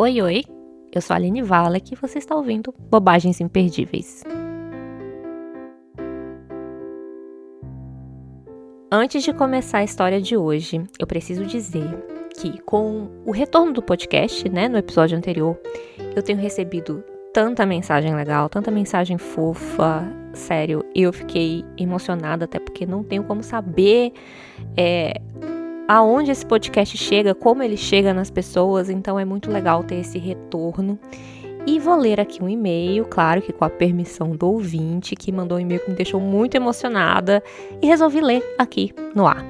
Oi, oi, eu sou a Aline Wallach e você está ouvindo Bobagens Imperdíveis. Antes de começar a história de hoje, eu preciso dizer que com o retorno do podcast, no episódio anterior, eu tenho recebido tanta mensagem legal, tanta mensagem fofa, sério, eu fiquei emocionada até porque não tenho como saber aonde esse podcast chega, como ele chega nas pessoas, então é muito legal ter esse retorno. E vou ler aqui um e-mail, claro que com a permissão do ouvinte, que mandou um e-mail que me deixou muito emocionada e resolvi ler aqui no ar.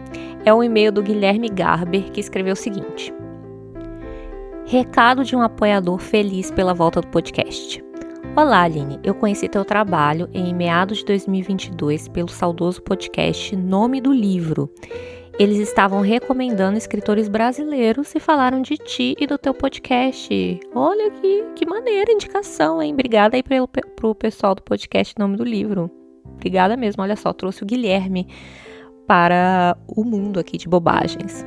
É um e-mail do Guilherme Garber, que escreveu o seguinte: Recado de um apoiador feliz pela volta do podcast. Olá, Aline, eu conheci teu trabalho em meados de 2022 pelo saudoso podcast Nome do Livro. Eles estavam recomendando escritores brasileiros e falaram de ti e do teu podcast. Olha que maneira, indicação, hein? Obrigada aí pro pessoal do podcast Nome do Livro. Obrigada mesmo, olha só, trouxe o Guilherme para o mundo aqui de bobagens.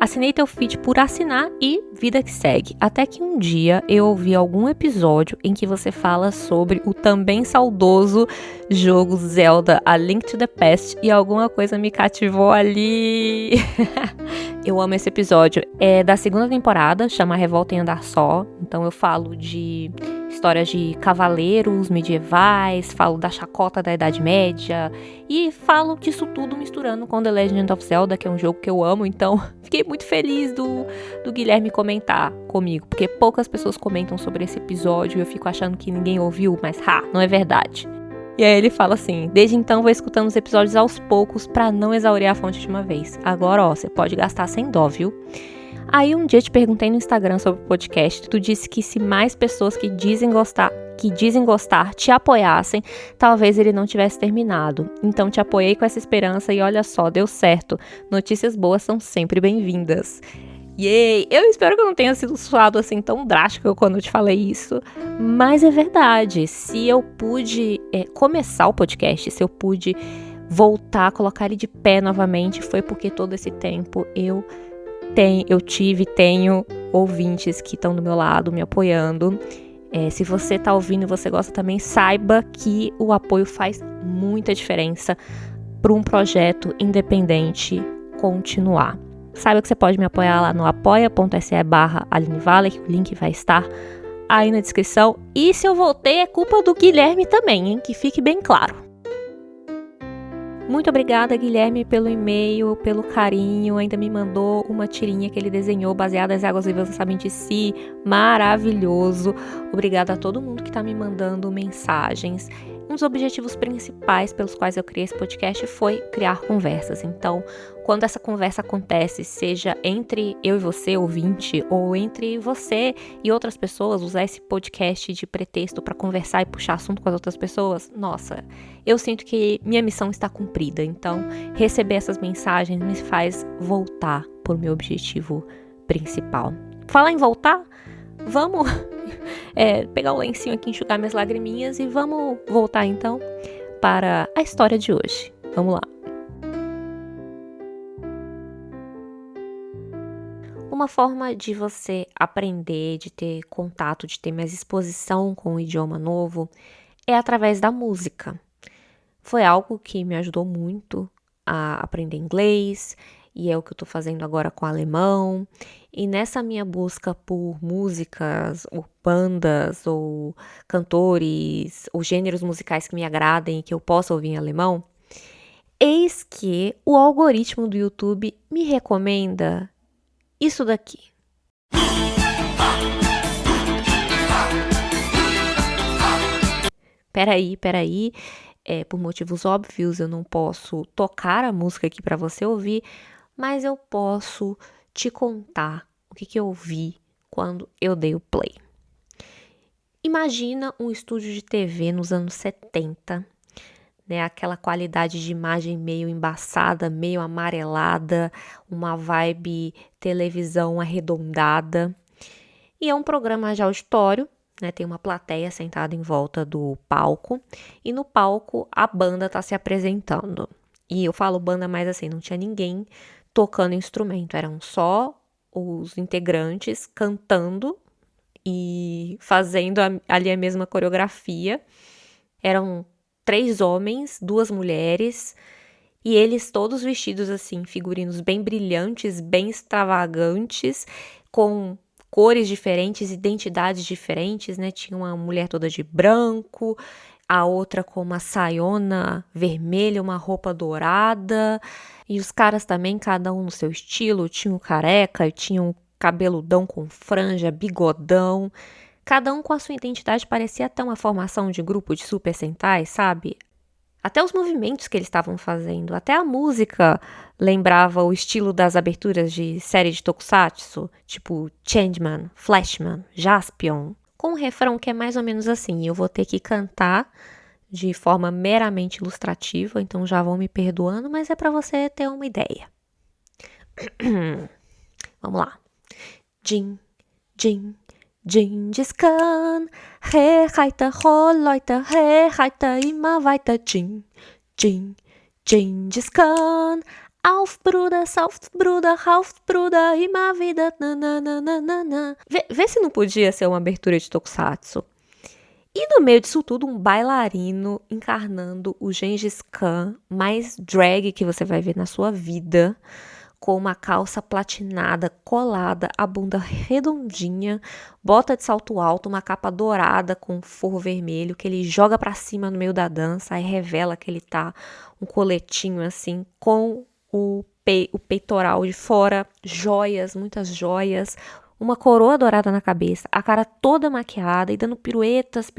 Assinei teu feed por assinar e vida que segue. Até que um dia eu ouvi algum episódio em que você fala sobre o também saudoso jogo Zelda A Link to the Past e alguma coisa me cativou ali. Eu amo esse episódio. É da segunda temporada, chama Revolta em Andar Só. Então eu falo de histórias de cavaleiros medievais, falo da chacota da Idade Média e falo disso tudo misturando com The Legend of Zelda, que é um jogo que eu amo, então fiquei muito feliz do Guilherme comentar comigo, porque poucas pessoas comentam sobre esse episódio e eu fico achando que ninguém ouviu, mas não é verdade. E aí ele fala assim: desde então vou escutando os episódios aos poucos pra não exaurir a fonte de uma vez. Agora, você pode gastar sem dó, viu? Aí um dia te perguntei no Instagram sobre o podcast, tu disse que se mais pessoas que dizem gostar te apoiassem, talvez ele não tivesse terminado. Então te apoiei com essa esperança e olha só, deu certo. Notícias boas são sempre bem-vindas. Yay! Eu espero que eu não tenha sido suado assim tão drástico quando eu te falei isso, mas é verdade. Se eu pude começar o podcast, se eu pude voltar, colocar ele de pé novamente, foi porque todo esse tempo eu tenho ouvintes que estão do meu lado, me apoiando. Se você tá ouvindo e você gosta também, saiba que o apoio faz muita diferença para um projeto independente continuar. Saiba que você pode me apoiar lá no apoia.se/Aline Wallach, o link vai estar aí na descrição. E se eu voltei, é culpa do Guilherme também, hein? Que fique bem claro. Muito obrigada, Guilherme, pelo e-mail, pelo carinho. Ainda me mandou uma tirinha que ele desenhou baseada nas águas vivas sabem de si. Maravilhoso. Obrigada a todo mundo que está me mandando mensagens. Um dos objetivos principais pelos quais eu criei esse podcast foi criar conversas. Então, quando essa conversa acontece, seja entre eu e você, ouvinte, ou entre você e outras pessoas, usar esse podcast de pretexto para conversar e puxar assunto com as outras pessoas, nossa, eu sinto que minha missão está cumprida. Então, receber essas mensagens me faz voltar para o meu objetivo principal. Falar em voltar, vamos pegar um lencinho aqui, enxugar minhas lagriminhas e vamos voltar então para a história de hoje. Vamos lá. Uma forma de você aprender, de ter contato, de ter mais exposição com um idioma novo é através da música. Foi algo que me ajudou muito a aprender inglês e é o que eu estou fazendo agora com alemão. E nessa minha busca por músicas, ou bandas, ou cantores, ou gêneros musicais que me agradem e que eu possa ouvir em alemão, eis que o algoritmo do YouTube me recomenda isso daqui. Peraí. Por motivos óbvios eu não posso tocar a música aqui para você ouvir, mas eu posso te contar o que eu ouvi quando eu dei o play. Imagina um estúdio de TV nos anos 70, aquela qualidade de imagem meio embaçada, meio amarelada, uma vibe televisão arredondada. E é um programa de auditório, tem uma plateia sentada em volta do palco, e no palco a banda está se apresentando. E eu falo banda, mas assim, não tinha ninguém tocando instrumento, eram só os integrantes cantando e fazendo ali a mesma coreografia. Eram 3 homens, 2 mulheres, e eles todos vestidos assim, figurinos bem brilhantes, bem extravagantes, com cores diferentes, identidades diferentes, né? Tinha uma mulher toda de branco, a outra com uma saiona vermelha, uma roupa dourada, e os caras também, cada um no seu estilo, tinha um careca, tinha um cabeludão com franja, bigodão, cada um com a sua identidade, parecia até uma formação de grupo de Super Sentai, sabe? Até os movimentos que eles estavam fazendo, até a música lembrava o estilo das aberturas de série de tokusatsu, tipo Changeman, Flashman, Jaspion, com um refrão que é mais ou menos assim. Eu vou ter que cantar de forma meramente ilustrativa, então já vão me perdoando, mas é para você ter uma ideia. Vamos lá. Jin, Jin, Gengis Khan, rehaita Leute, rehaita immer weiter, Jin, Jin, Gengis Khan, auf Bruder, immer wieder, nananana. Vê se não podia ser uma abertura de tokusatsu. E no meio disso tudo, um bailarino encarnando o Gengis Khan mais drag que você vai ver na sua vida, com uma calça platinada, colada, a bunda redondinha, bota de salto alto, uma capa dourada com forro vermelho, que ele joga pra cima no meio da dança, aí revela que ele tá um coletinho assim, com o peitoral de fora, joias, muitas joias, uma coroa dourada na cabeça, a cara toda maquiada e dando piruetas,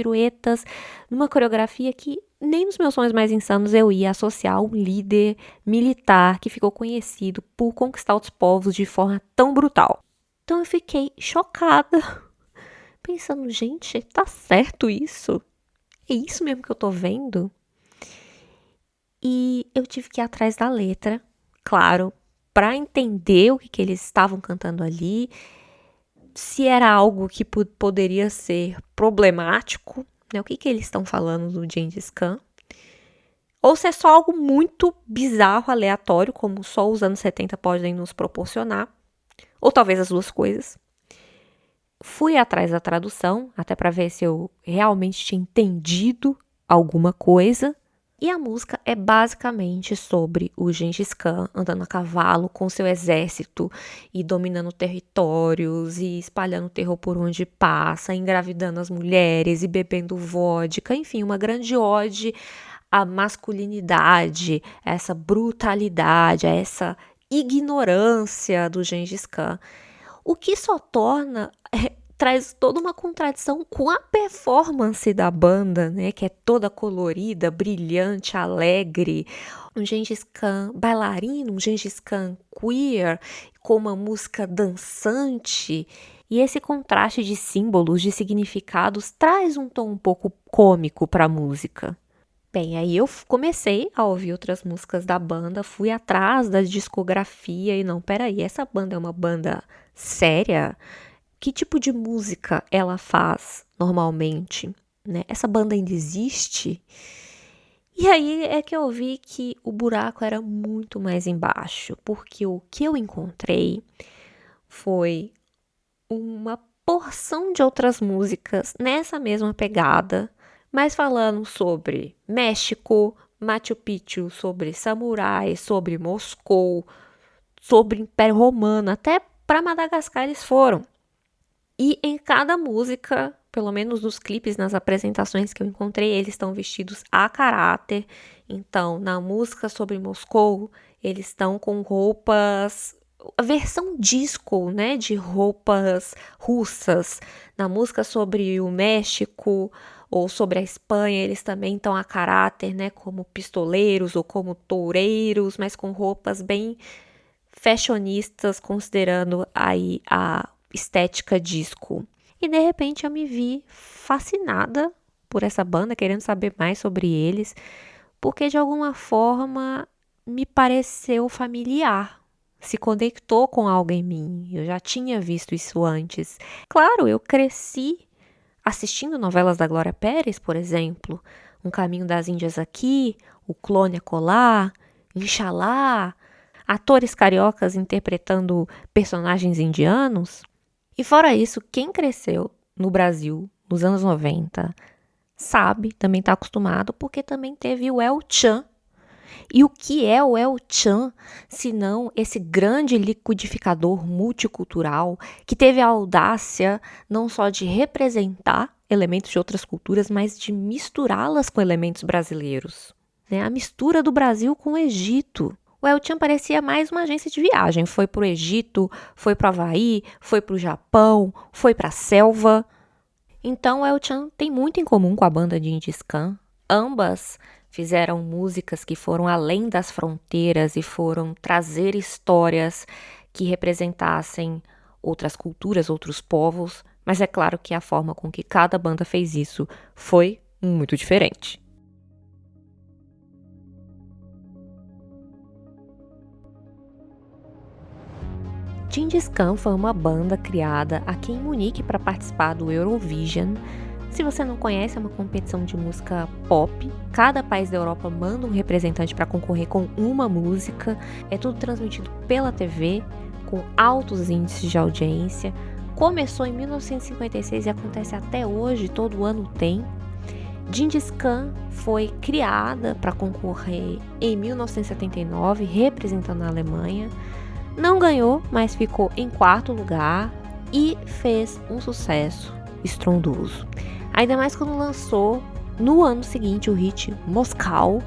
numa coreografia que nem nos meus sonhos mais insanos eu ia associar um líder militar que ficou conhecido por conquistar outros povos de forma tão brutal. Então eu fiquei chocada, pensando, gente, tá certo isso? É isso mesmo que eu tô vendo? E eu tive que ir atrás da letra, claro, para entender o que eles estavam cantando ali, se era algo que poderia ser problemático, né? O que eles estão falando do Gengis Khan, ou se é só algo muito bizarro, aleatório, como só os anos 70 podem nos proporcionar, ou talvez as duas coisas. Fui atrás da tradução, até para ver se eu realmente tinha entendido alguma coisa. E a música é basicamente sobre o Gengis Khan andando a cavalo com seu exército e dominando territórios e espalhando terror por onde passa, engravidando as mulheres e bebendo vodka, enfim, uma grande ode à masculinidade, a essa brutalidade, a essa ignorância do Gengis Khan. O que só traz toda uma contradição com a performance da banda, né, que é toda colorida, brilhante, alegre, um Gengis Khan bailarino, um Gengis Khan queer, com uma música dançante, e esse contraste de símbolos, de significados, traz um tom um pouco cômico para a música. Bem, aí eu comecei a ouvir outras músicas da banda, fui atrás da discografia e não, peraí, essa banda é uma banda séria? Que tipo de música ela faz normalmente, né? Essa banda ainda existe? E aí é que eu vi que o buraco era muito mais embaixo, porque o que eu encontrei foi uma porção de outras músicas nessa mesma pegada, mas falando sobre México, Machu Picchu, sobre samurais, sobre Moscou, sobre Império Romano, até para Madagascar eles foram. E em cada música, pelo menos nos clipes, nas apresentações que eu encontrei, eles estão vestidos a caráter. Então, na música sobre Moscou, eles estão com roupas, a versão disco, né, de roupas russas. Na música sobre o México ou sobre a Espanha, eles também estão a caráter, né, como pistoleiros ou como toureiros, mas com roupas bem fashionistas, considerando aí a estética disco. E de repente eu me vi fascinada por essa banda, querendo saber mais sobre eles, porque de alguma forma me pareceu familiar, se conectou com algo em mim. Eu já tinha visto isso antes. Claro, eu cresci assistindo novelas da Glória Pérez, por exemplo, Um Caminho das Índias Aqui, O Clone Acolá, Inxalá, atores cariocas interpretando personagens indianos. E fora isso, quem cresceu no Brasil nos anos 90 sabe, também está acostumado, porque também teve o El Chan. E o que é o El Chan, se não esse grande liquidificador multicultural que teve a audácia não só de representar elementos de outras culturas, mas de misturá-las com elementos brasileiros, né? A mistura do Brasil com o Egito. O El Chan parecia mais uma agência de viagem. Foi para o Egito, foi para o Havaí, foi para o Japão, foi para a selva. Então, o El Chan tem muito em comum com a banda de Gengis Khan. Ambas fizeram músicas que foram além das fronteiras e foram trazer histórias que representassem outras culturas, outros povos, mas é claro que a forma com que cada banda fez isso foi muito diferente. Gengis Khan foi uma banda criada aqui em Munique para participar do Eurovision. Se você não conhece, é uma competição de música pop. Cada país da Europa manda um representante para concorrer com uma música. É tudo transmitido pela TV, com altos índices de audiência. Começou em 1956 e acontece até hoje, todo ano tem. Gengis Khan foi criada para concorrer em 1979, representando a Alemanha. Não ganhou, mas ficou em 4º lugar e fez um sucesso estrondoso. Ainda mais quando lançou no ano seguinte o hit Moscow,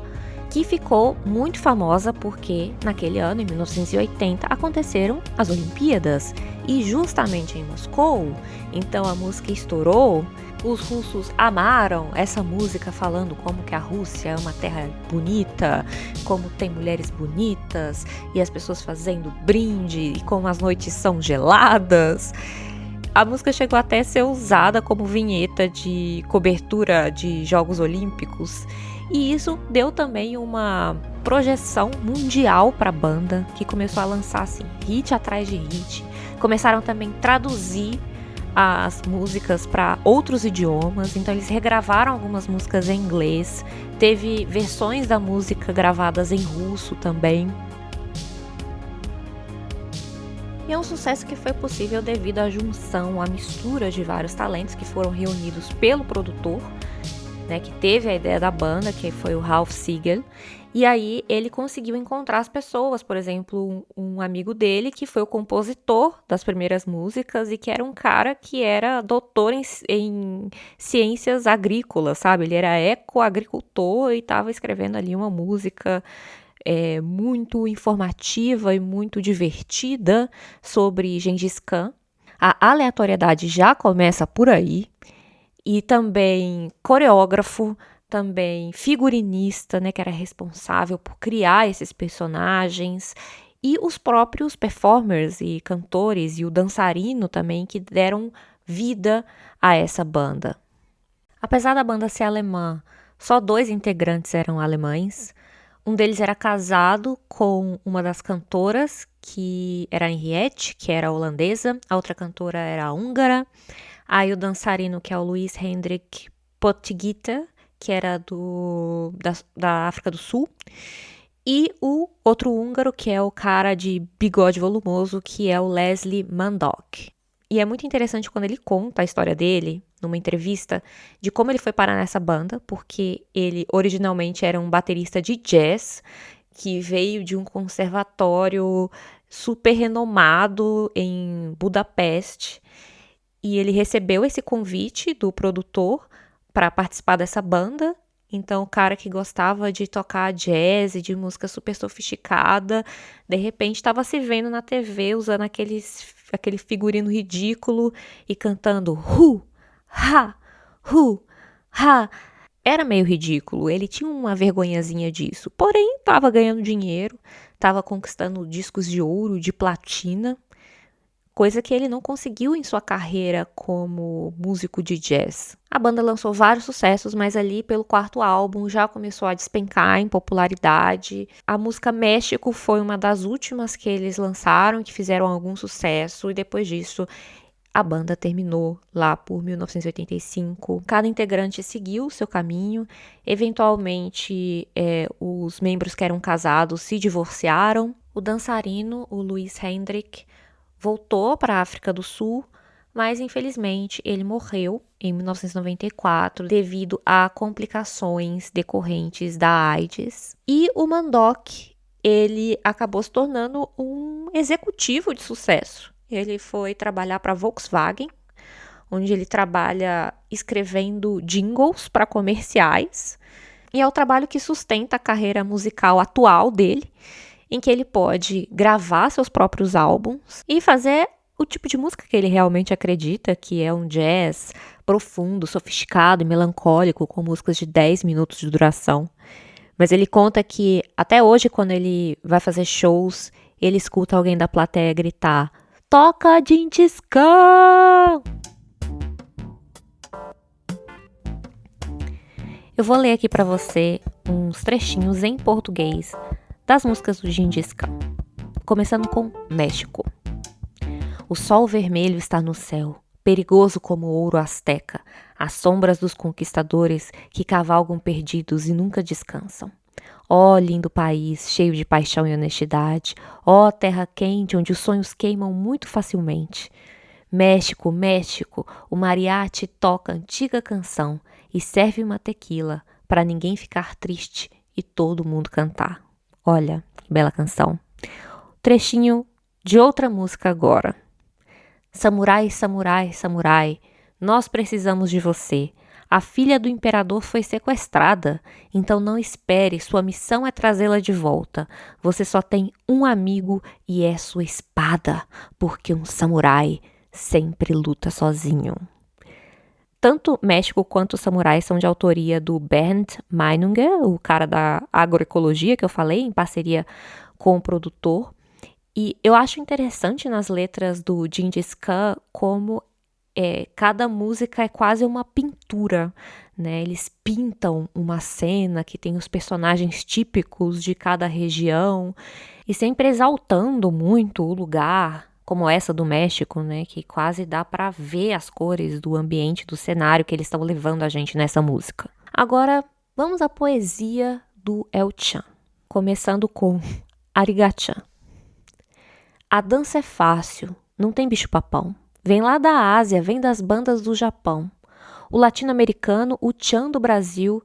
que ficou muito famosa porque naquele ano, em 1980, aconteceram as Olimpíadas e justamente em Moscou. Então a música estourou. Os russos amaram essa música falando como que a Rússia é uma terra bonita, como tem mulheres bonitas e as pessoas fazendo brinde e como as noites são geladas. A música chegou até a ser usada como vinheta de cobertura de Jogos Olímpicos e isso deu também uma projeção mundial para a banda, que começou a lançar assim, hit atrás de hit. Começaram também a traduzir as músicas para outros idiomas, então eles regravaram algumas músicas em inglês, teve versões da música gravadas em russo também. E é um sucesso que foi possível devido à junção, à mistura de vários talentos que foram reunidos pelo produtor, né, que teve a ideia da banda, que foi o Ralph Siegel. E aí ele conseguiu encontrar as pessoas, por exemplo, um amigo dele que foi o compositor das primeiras músicas e que era um cara que era doutor em ciências agrícolas, sabe? Ele era ecoagricultor e estava escrevendo ali uma música muito informativa e muito divertida sobre Gengis Khan. A aleatoriedade já começa por aí. E também coreógrafo, também figurinista, né, que era responsável por criar esses personagens, e os próprios performers e cantores e o dançarino também que deram vida a essa banda. Apesar da banda ser alemã, só 2 integrantes eram alemães. Um deles era casado com uma das cantoras, que era a Henriette, que era holandesa, a outra cantora era húngara. Aí o dançarino, que é o Louis Hendrik Potgieter, que era da África do Sul. E o outro húngaro, que é o cara de bigode volumoso, que é o Leslie Mandock. E é muito interessante quando ele conta a história dele, numa entrevista, de como ele foi parar nessa banda, porque ele originalmente era um baterista de jazz, que veio de um conservatório super renomado em Budapeste. E ele recebeu esse convite do produtor para participar dessa banda. Então, o cara que gostava de tocar jazz e de música super sofisticada, de repente estava se vendo na TV usando aquele figurino ridículo e cantando hu, ha, hu, ha. Era meio ridículo, ele tinha uma vergonhazinha disso. Porém, estava ganhando dinheiro, estava conquistando discos de ouro, de platina, coisa que ele não conseguiu em sua carreira como músico de jazz. A banda lançou vários sucessos, mas ali pelo 4º álbum já começou a despencar em popularidade. A música México foi uma das últimas que eles lançaram, que fizeram algum sucesso, e depois disso a banda terminou lá por 1985. Cada integrante seguiu o seu caminho. Eventualmente, os membros que eram casados se divorciaram. O dançarino, o Louis Hendrik, voltou para a África do Sul, mas infelizmente ele morreu em 1994 devido a complicações decorrentes da AIDS. E o Mandoc, ele acabou se tornando um executivo de sucesso. Ele foi trabalhar para a Volkswagen, onde ele trabalha escrevendo jingles para comerciais. E é o trabalho que sustenta a carreira musical atual dele, em que ele pode gravar seus próprios álbuns e fazer o tipo de música que ele realmente acredita, que é um jazz profundo, sofisticado e melancólico, com músicas de 10 minutos de duração. Mas ele conta que até hoje, quando ele vai fazer shows, ele escuta alguém da plateia gritar: "Toca Gengis Khan!" Eu vou ler aqui para você uns trechinhos em português das músicas do Gengis Khan, começando com México. O sol vermelho está no céu, perigoso como o ouro asteca, as sombras dos conquistadores que cavalgam perdidos e nunca descansam. Ó lindo país, cheio de paixão e honestidade, ó terra quente onde os sonhos queimam muito facilmente. México, México, o mariachi toca antiga canção e serve uma tequila para ninguém ficar triste e todo mundo cantar. Olha, que bela canção. Trechinho de outra música agora. Samurai, samurai, samurai, nós precisamos de você. A filha do imperador foi sequestrada, então não espere, sua missão é trazê-la de volta. Você só tem um amigo e é sua espada, porque um samurai sempre luta sozinho. Tanto México quanto Samurai são de autoria do Bernd Meininger, o cara da agroecologia que eu falei, em parceria com o produtor. E eu acho interessante nas letras do Gengis Khan como cada música é quase uma pintura, né? Eles pintam uma cena que tem os personagens típicos de cada região e sempre exaltando muito o lugar, como essa do México, né? Que quase dá para ver as cores do ambiente, do cenário que eles estão levando a gente nessa música. Agora, vamos à poesia do El Chan, começando com Arigachan. A dança é fácil, não tem bicho-papão. Vem lá da Ásia, vem das bandas do Japão. O latino-americano, o Chan do Brasil,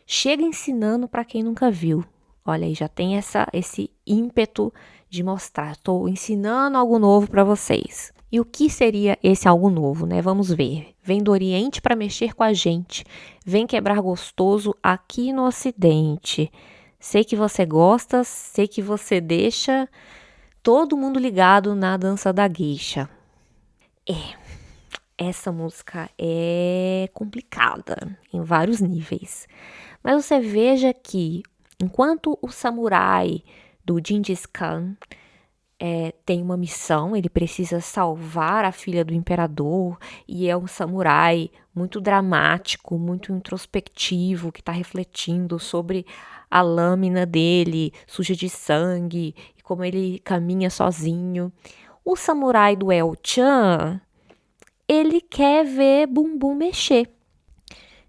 chega ensinando para quem nunca viu. Olha aí, já tem esse ímpeto de mostrar. Estou ensinando algo novo para vocês. E o que seria esse algo novo, né? Vamos ver. Vem do Oriente para mexer com a gente. Vem quebrar gostoso aqui no Ocidente. Sei que você gosta, sei que você deixa todo mundo ligado na dança da geisha. Essa música é complicada em vários níveis. Mas você veja que, enquanto o samurai do Gengis Khan tem uma missão, ele precisa salvar a filha do imperador, e é um samurai muito dramático, muito introspectivo, que está refletindo sobre a lâmina dele, suja de sangue, e como ele caminha sozinho. O samurai do El Chan, ele quer ver bumbum mexer.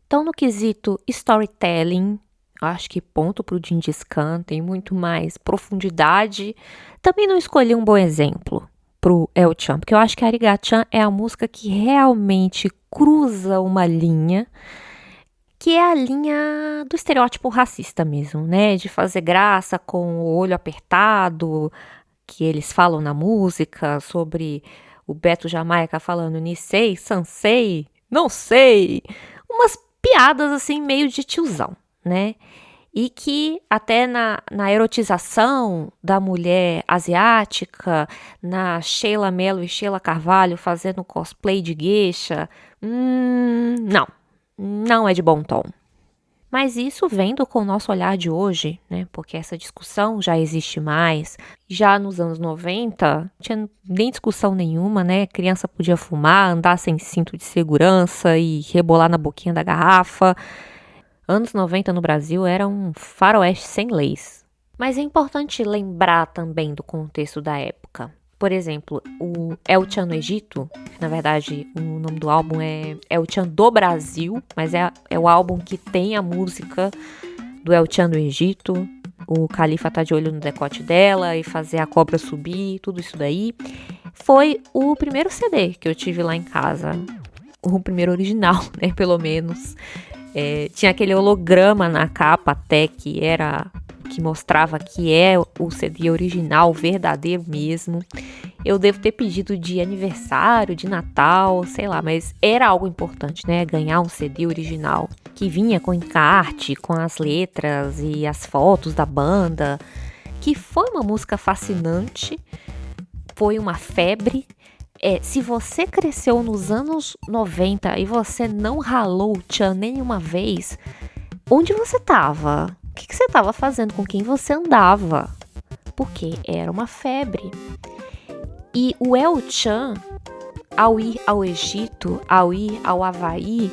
Então, no quesito storytelling, acho que ponto para o Gengis Khan, tem muito mais profundidade. Também não escolhi um bom exemplo para o El Chan, porque eu acho que Arigachan é a música que realmente cruza uma linha, que é a linha do estereótipo racista mesmo, né? De fazer graça com o olho apertado, que eles falam na música, sobre o Beto Jamaica falando Nisei, Sansei, não sei. Umas piadas assim meio de tiozão, né? E que até na erotização da mulher asiática, na Sheila Mello e Sheila Carvalho fazendo cosplay de geisha, não é de bom tom. Mas isso vendo com o nosso olhar de hoje, né? Porque essa discussão já existe mais. Já nos anos 90, não tinha nem discussão nenhuma, né? Criança podia fumar, andar sem cinto de segurança e rebolar na boquinha da garrafa. Anos 90 no Brasil era um faroeste sem leis. Mas é importante lembrar também do contexto da época. Por exemplo, o El Chan no Egito, na verdade o nome do álbum é El Chan do Brasil, mas é o álbum que tem a música do El Chan no Egito. O califa tá de olho no decote dela e fazer a cobra subir, tudo isso daí. foi o primeiro CD que eu tive lá em casa. O primeiro original, né, pelo menos. Tinha aquele holograma na capa até que mostrava que é o CD original, verdadeiro mesmo. Eu devo ter pedido de aniversário, de Natal, sei lá, mas era algo importante, né? Ganhar um CD original que vinha com encarte, com as letras e as fotos da banda, que foi uma música fascinante, foi uma febre. Se você cresceu nos anos 90 e você não ralou o tchan nenhuma vez, onde você tava? O que você estava fazendo? Com quem você andava? Porque era uma febre. E o El Chan, ao ir ao Egito, ao ir ao Havaí,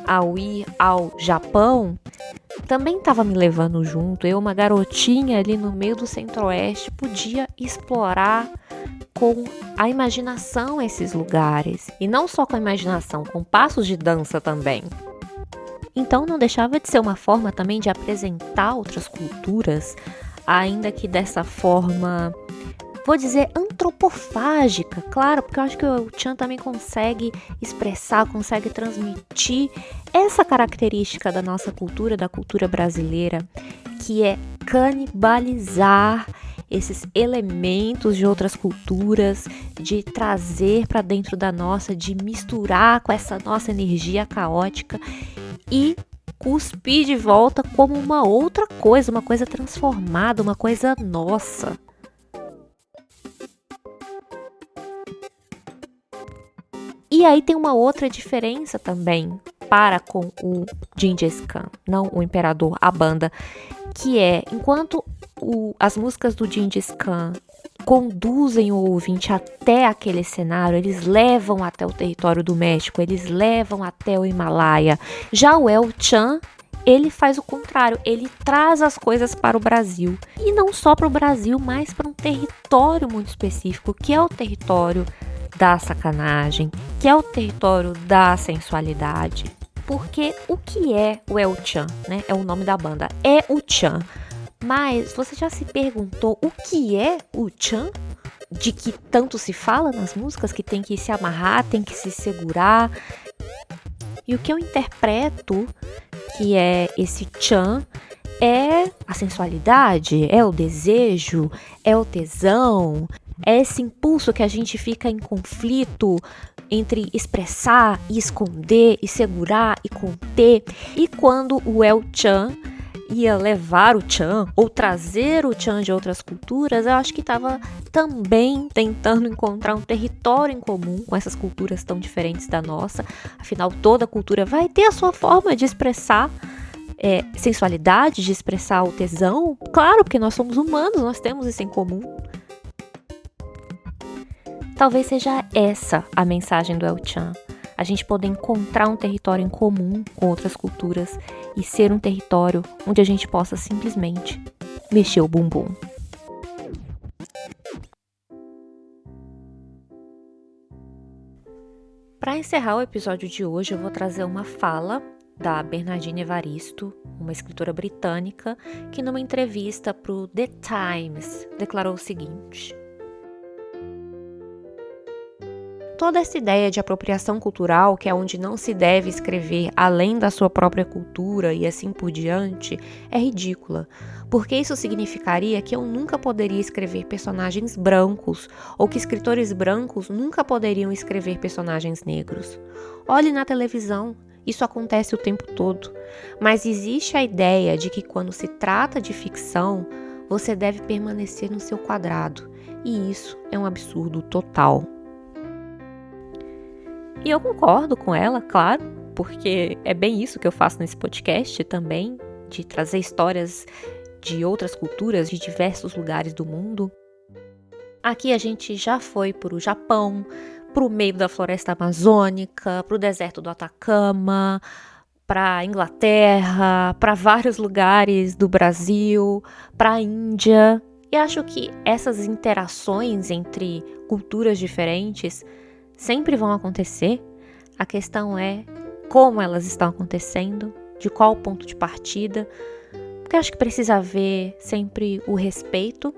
ao ir ao Japão, também estava me levando junto. Eu, uma garotinha ali no meio do Centro-Oeste, podia explorar com a imaginação esses lugares. E não só com a imaginação, com passos de dança também. Então não deixava de ser uma forma também de apresentar outras culturas, ainda que dessa forma, vou dizer, antropofágica, claro, porque eu acho que o tchan também consegue expressar, consegue transmitir essa característica da nossa cultura, da cultura brasileira, que é canibalizar esses elementos de outras culturas, de trazer para dentro da nossa, de misturar com essa nossa energia caótica e cuspir de volta como uma outra coisa, uma coisa transformada, uma coisa nossa. E aí tem uma outra diferença também para com o Gengis Khan, não o imperador, a banda, que é, enquanto as músicas do Gengis Khan conduzem o ouvinte até aquele cenário, eles levam até o território do México, eles levam até o Himalaia. Já o El Chan, ele faz o contrário, ele traz as coisas para o Brasil. E não só para o Brasil, mas para um território muito específico, que é o território da sacanagem, que é o território da sensualidade. Porque o que é o El Chan, né? É o nome da banda, é o Chan. Mas você já se perguntou o que é o tchan? De que tanto se fala nas músicas, que tem que se amarrar, tem que se segurar. E o que eu interpreto que é esse tchan é a sensualidade, é o desejo, é o tesão, é esse impulso que a gente fica em conflito entre expressar e esconder, e segurar e conter. E quando o El Chan ia levar o tchan ou trazer o tchan de outras culturas, eu acho que estava também tentando encontrar um território em comum com essas culturas tão diferentes da nossa. Afinal, toda cultura vai ter a sua forma de expressar sensualidade, de expressar o tesão. Claro, porque nós somos humanos, nós temos isso em comum. Talvez seja essa a mensagem do El Chan. A gente poder encontrar um território em comum com outras culturas e ser um território onde a gente possa simplesmente mexer o bumbum. Para encerrar o episódio de hoje, eu vou trazer uma fala da Bernardine Evaristo, uma escritora britânica, que numa entrevista para o The Times declarou o seguinte: toda essa ideia de apropriação cultural, que é onde não se deve escrever além da sua própria cultura e assim por diante, é ridícula, porque isso significaria que eu nunca poderia escrever personagens brancos, ou que escritores brancos nunca poderiam escrever personagens negros. Olhe na televisão, isso acontece o tempo todo, mas existe a ideia de que quando se trata de ficção, você deve permanecer no seu quadrado, e isso é um absurdo total. E eu concordo com ela, claro, porque é bem isso que eu faço nesse podcast também, de trazer histórias de outras culturas, de diversos lugares do mundo. Aqui a gente já foi para o Japão, para o meio da floresta amazônica, para o deserto do Atacama, para a Inglaterra, para vários lugares do Brasil, para a Índia. E acho que essas interações entre culturas diferentes sempre vão acontecer. A questão é como elas estão acontecendo, de qual ponto de partida, porque acho que precisa haver sempre o respeito,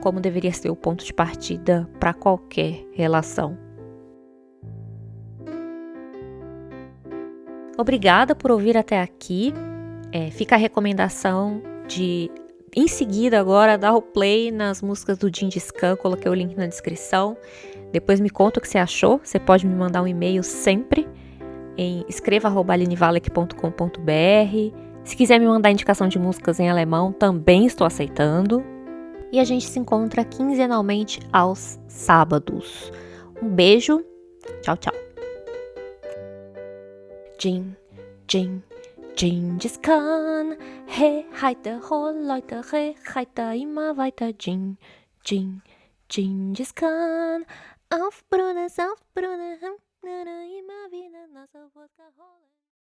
como deveria ser o ponto de partida para qualquer relação. Obrigada por ouvir até aqui. Fica a recomendação de, em seguida agora, dar o play nas músicas do Gengis Khan. Coloquei o link na descrição. Depois me conta o que você achou. Você pode me mandar um e-mail sempre em escreva@alinevalek.com.br. Se quiser me mandar indicação de músicas em alemão, também estou aceitando. E a gente se encontra quinzenalmente aos sábados. Um beijo. Tchau, tchau. Gengis Khan, hey, heiter, hol, Leute, hey, heiter, immer weiter, Gengis Khan, auf Bruder, immer wieder, Nase, Wodka, hol.